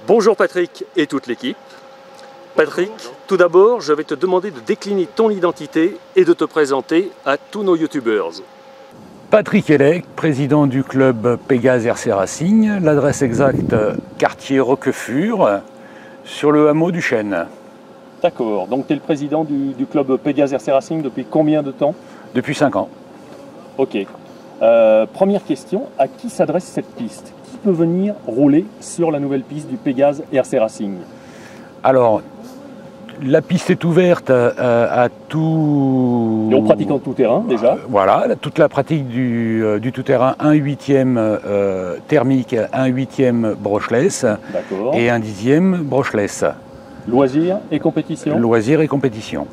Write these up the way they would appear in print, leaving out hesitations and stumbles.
Bonjour Patrick et toute l'équipe. Patrick, tout d'abord, je vais te demander de décliner ton identité et de te présenter à tous nos youtubeurs. Patrick Hellec, président du club Pégase RC Racing, l'adresse exacte quartier Roquefort, sur le hameau du Chêne. D'accord, donc tu es le président du club Pégase RC Racing depuis combien de temps? Depuis 5 ans. Ok. Première question, à qui s'adresse cette piste? Qui peut venir rouler sur la nouvelle piste du Pégase RC Racing? Alors, la piste est ouverte à tout... Et aux pratiquants de tout terrain déjà. Voilà, toute la pratique du tout-terrain, 1/8 thermique, 1/8 brushless et 1/10 brushless. Loisirs et compétition. Loisirs et compétition.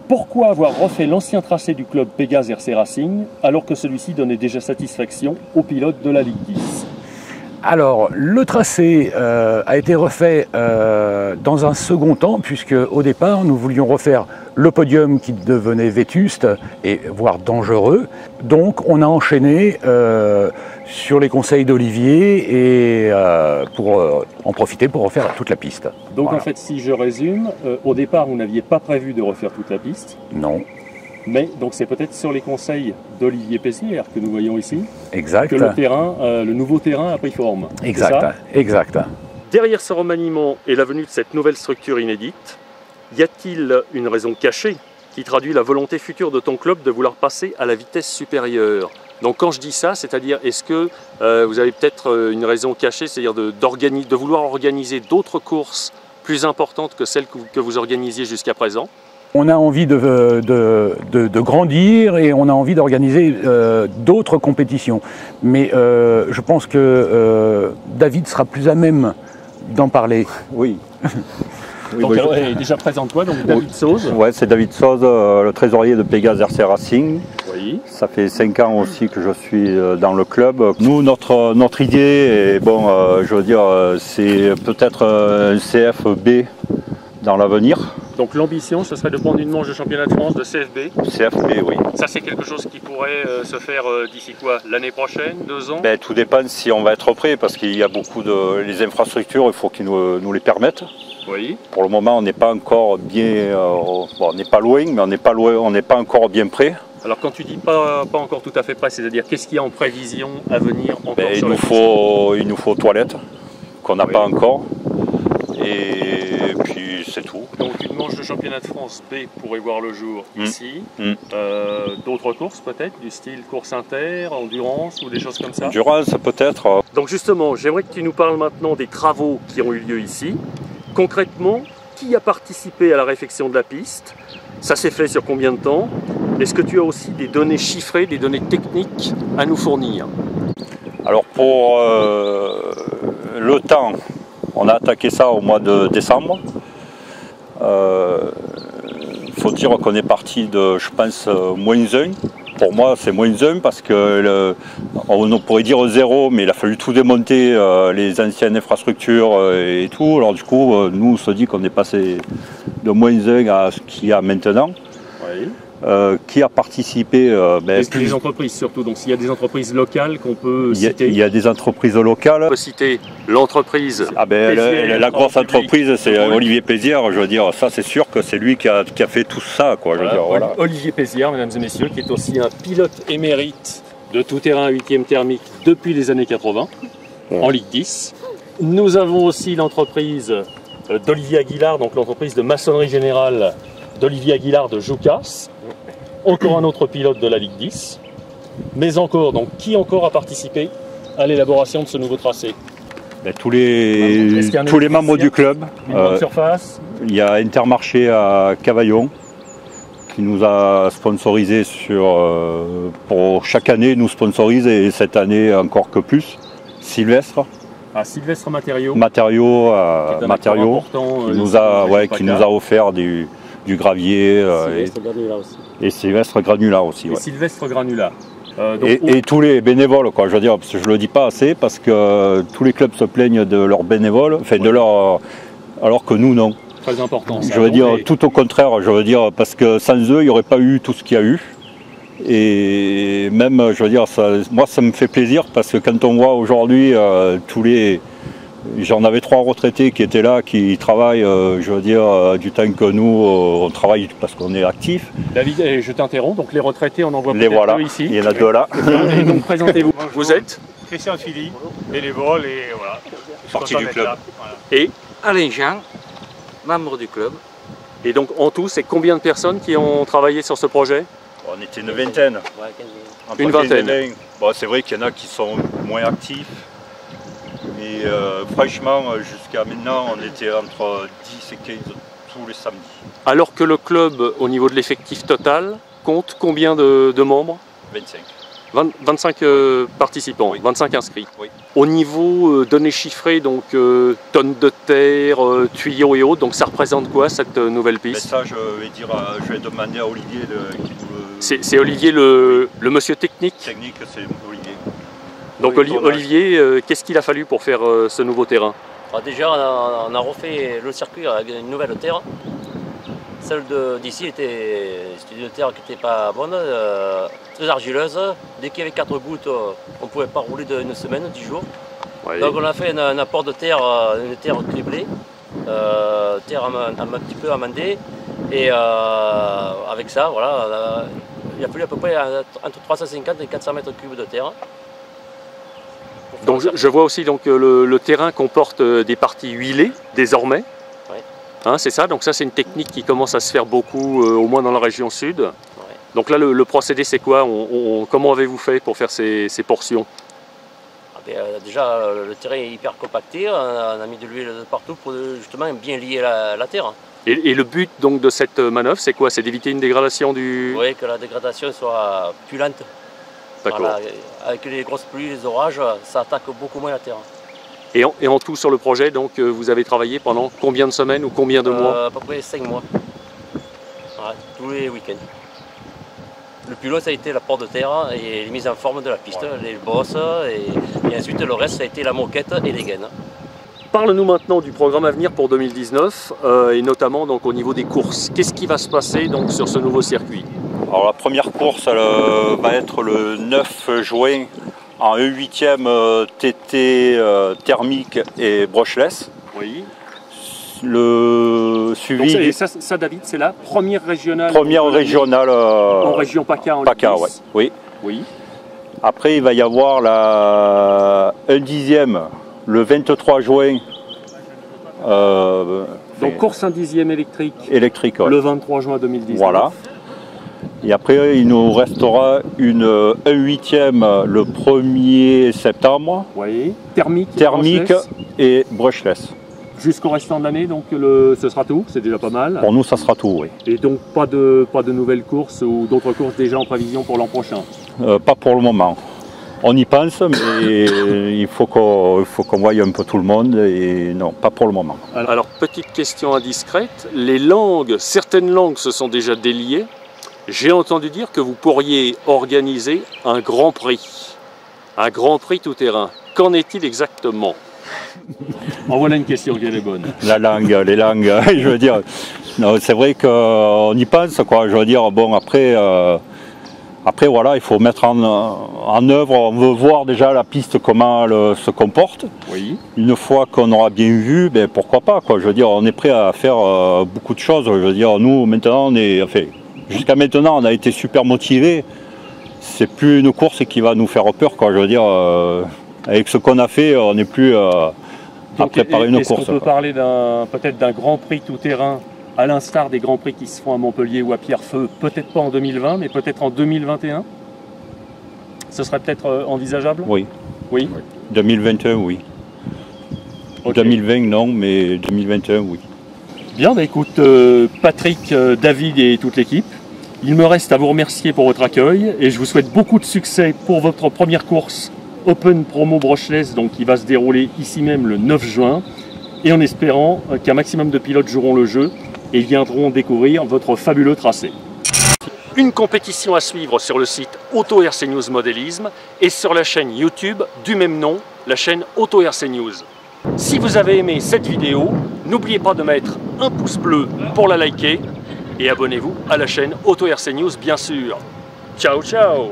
Pourquoi avoir refait l'ancien tracé du club Pégase RC Racing alors que celui-ci donnait déjà satisfaction aux pilotes de la Ligue 10? Alors, le tracé a été refait dans un second temps, puisque au départ, nous voulions refaire le podium qui devenait vétuste et voire dangereux. Donc, on a enchaîné sur les conseils d'Olivier et pour en profiter pour refaire toute la piste. Donc, voilà. En fait, si je résume, au départ, vous n'aviez pas prévu de refaire toute la piste? Non. Mais donc c'est peut-être sur les conseils d'Olivier Pessière que nous voyons ici exact. Que le nouveau terrain a pris forme. Exact, exact. Derrière ce remaniement et la venue de cette nouvelle structure inédite, y a-t-il une raison cachée qui traduit la volonté future de ton club de vouloir passer à la vitesse supérieure? Donc quand je dis ça, c'est-à-dire est-ce que vous avez peut-être une raison cachée, c'est-à-dire de vouloir organiser d'autres courses plus importantes que celles que vous organisiez jusqu'à présent? On a envie de grandir et on a envie d'organiser d'autres compétitions. Mais je pense que David sera plus à même d'en parler. Oui. Donc, déjà présente-toi, donc David Sauze. Ouais, c'est David Sauze, le trésorier de Pégase RC Racing. Oui. Ça fait 5 ans aussi que je suis dans le club. Nous, notre idée, je veux dire, c'est peut-être un CFB dans l'avenir. Donc l'ambition, ce serait de prendre une manche de championnat de France de CFB. CFB, oui. Ça, c'est quelque chose qui pourrait se faire d'ici quoi? L'année prochaine, 2 ans? Tout dépend si on va être prêt, parce qu'il y a beaucoup les infrastructures, il faut qu'ils nous les permettent. Oui. Pour le moment, on n'est pas encore bien... on n'est pas loin, mais on n'est pas encore bien prêt. Alors quand tu dis pas encore tout à fait prêt, c'est-à-dire qu'est-ce qu'il y a en prévision à venir encore sur il nous faut toilettes, qu'on n'a pas encore. Et puis c'est tout. Donc une manche de championnat de France B pourrait voir le jour ici. D'autres courses peut-être, du style course inter, endurance ou des choses comme ça? Endurance peut-être. Donc justement, j'aimerais que tu nous parles maintenant des travaux qui ont eu lieu ici. Concrètement, qui a participé à la réfection de la piste? Ça s'est fait sur combien de temps? Est-ce que tu as aussi des données chiffrées, des données techniques à nous fournir? Alors pour le temps, on a attaqué ça au mois de décembre. Il faut dire qu'on est parti de, je pense, -1. Pour moi, c'est -1 parce que on pourrait dire 0, mais il a fallu tout démonter, les anciennes infrastructures et tout. Alors du coup, nous, on se dit qu'on est passé de -1 à ce qu'il y a maintenant. Oui. Qui a participé les entreprises surtout, donc s'il y a des entreprises locales qu'on peut citer. Il y a des entreprises locales. On peut citer l'entreprise. La grosse entreprise, c'est Olivier Pessière, je veux dire, ça c'est sûr que c'est lui qui a fait tout ça, quoi. Je veux dire, voilà. Olivier Pessière, mesdames et messieurs, qui est aussi un pilote émérite de tout-terrain 8e thermique depuis les années 80, en Ligue 10. Nous avons aussi l'entreprise d'Olivier Aguilar, donc l'entreprise de maçonnerie générale d'Olivier Aguilar de Joucas. Encore un autre pilote de la Ligue 10. Mais encore, donc qui encore a participé à l'élaboration de ce nouveau tracé? Tous les membres du club. Une grande surface. Il y a Intermarché à Cavaillon qui nous a sponsorisé pour chaque année, nous sponsorise et cette année encore que plus. Sylvestre. Sylvestre Matériaux. Matériaux qui nous a offert du gravier et Sylvestre Granulat aussi. Et Sylvestre Granulat. Et tous les bénévoles, quoi, je veux dire, parce que je le dis pas assez, parce que tous les clubs se plaignent de leurs bénévoles, alors que nous non. Très important. Je veux dire tout au contraire, je veux dire, parce que sans eux, il n'y aurait pas eu tout ce qu'il y a eu. Et même, je veux dire, moi ça me fait plaisir parce que quand on voit aujourd'hui tous les J'en avais 3 retraités qui étaient là, qui travaillent, je veux dire, du temps que nous, on travaille parce qu'on est actifs. David, je t'interromps, donc les retraités, on en voit Les peut-être voilà, deux ici. il y en a 2 là. Et donc présentez-vous. Vous êtes Christian Philly, bénévole et voilà. Partie du club. Voilà. et, Alain Jean, membre du club. et donc en tout, c'est combien de personnes qui ont travaillé sur ce projet? On était une vingtaine. Entre Une vingtaine. 15 et 20. Bon, c'est vrai qu'il y en a qui sont moins actifs. Mais franchement, jusqu'à maintenant, on était entre 10 et 15 tous les samedis. Alors que le club, au niveau de l'effectif total, compte combien de membres? 25. 25 participants, Oui. 25 inscrits. Oui. Au niveau données chiffrées, donc tonnes de terre, tuyaux et autres, donc ça représente quoi cette nouvelle Mais piste? ça, je vais demander à Olivier qui nous le C'est Olivier le monsieur technique. technique, c'est Olivier. Donc Oui, tournage. Olivier, qu'est-ce qu'il a fallu pour faire ce nouveau terrain? Alors déjà, on a refait le circuit avec une nouvelle terre. Celle d'ici c'était une terre qui n'était pas bonne, très argileuse. Dès qu'il y avait 4 gouttes, on ne pouvait pas rouler d'une semaine, 10 jours. Ouais. Donc on a fait un apport de terre, une terre criblée, terre un petit peu amendée. Et avec ça, voilà, il a fallu à peu près entre 350 et 400 mètres cubes de terre. Donc je vois aussi donc, le terrain comporte des parties huilées désormais. Oui. Hein, c'est ça, donc ça c'est une technique qui commence à se faire beaucoup, au moins dans la région sud. Ouais. Donc là le procédé c'est quoi? Comment avez-vous fait pour faire ces portions? Ah ben, déjà, le terrain est hyper compacté, on a mis de l'huile de partout pour justement bien lier la terre. Et le but donc de cette manœuvre c'est quoi? C'est d'éviter une dégradation du... Oui, que la dégradation soit plus lente. D'accord. Voilà, avec les grosses pluies, les orages, ça attaque beaucoup moins la terre. Et en tout sur le projet, donc vous avez travaillé pendant combien de semaines ou combien de mois? À peu près 5 mois. Voilà, tous les week-ends. Le plus long, ça a été la porte de terre et les mises en forme de la piste, les bosses, et ensuite le reste, ça a été la moquette et les gaines. Parle-nous maintenant du programme à venir pour 2019 et notamment donc, au niveau des courses. Qu'est-ce qui va se passer donc, sur ce nouveau circuit? Alors la première course elle, va être le 9 juin en E8e TT thermique et brushless. Oui. Le Donc, suivi ça, David, c'est la première régionale. première régionale En région PACA en PACA, Ligue ouais. 10. Oui. Oui. Après il va y avoir un 10e le 23 juin. Donc course 1/10e électrique électrique. Ouais. le 23 juin 2019. Voilà. Et après, il nous restera une 1/8e le 1er septembre, Oui. Thermique thermique et brushless. jusqu'au restant de l'année, donc ce sera tout, c'est déjà pas mal. Pour nous, ça sera tout, oui. Et donc pas de nouvelles courses ou d'autres courses déjà en prévision pour l'an prochain. Pas pour le moment. On y pense, mais il faut qu'on voie un peu tout le monde, et non, pas pour le moment. Alors petite question indiscrète, les langues, certaines langues se sont déjà déliées. J'ai entendu dire que vous pourriez organiser un grand prix tout terrain. Qu'en est-il exactement? En voilà une question qui est bonne. La langue, les langues, je veux dire, non, c'est vrai qu'on y pense, quoi. Je veux dire, bon, après voilà, il faut mettre en œuvre, on veut voir déjà la piste, comment elle se comporte. Oui. Une fois qu'on aura bien vu, ben pourquoi pas, quoi. Je veux dire, on est prêt à faire beaucoup de choses. Je veux dire, nous, maintenant, jusqu'à maintenant, on a été super motivés. C'est plus une course qui va nous faire peur, quoi. Je veux dire, avec ce qu'on a fait, on n'est plus à préparer une course. Est-ce qu'on peut parler peut-être d'un grand prix tout terrain, à l'instar des grands prix qui se font à Montpellier ou à Pierrefeu, peut-être pas en 2020, mais peut-être en 2021? Ce serait peut-être envisageable? Oui. Oui. 2021, oui. Ok. 2020, non, mais 2021, oui. Bien, bah écoute, Patrick, David et toute l'équipe, il me reste à vous remercier pour votre accueil et je vous souhaite beaucoup de succès pour votre première course Open Promo Brushless, donc qui va se dérouler ici même le 9 juin, et en espérant qu'un maximum de pilotes joueront le jeu et viendront découvrir votre fabuleux tracé. Une compétition à suivre sur le site Auto RC News Modélisme et sur la chaîne YouTube du même nom, la chaîne Auto RC News. Si vous avez aimé cette vidéo, n'oubliez pas de mettre un pouce bleu pour la liker et abonnez-vous à la chaîne Auto RC News bien sûr. Ciao ciao!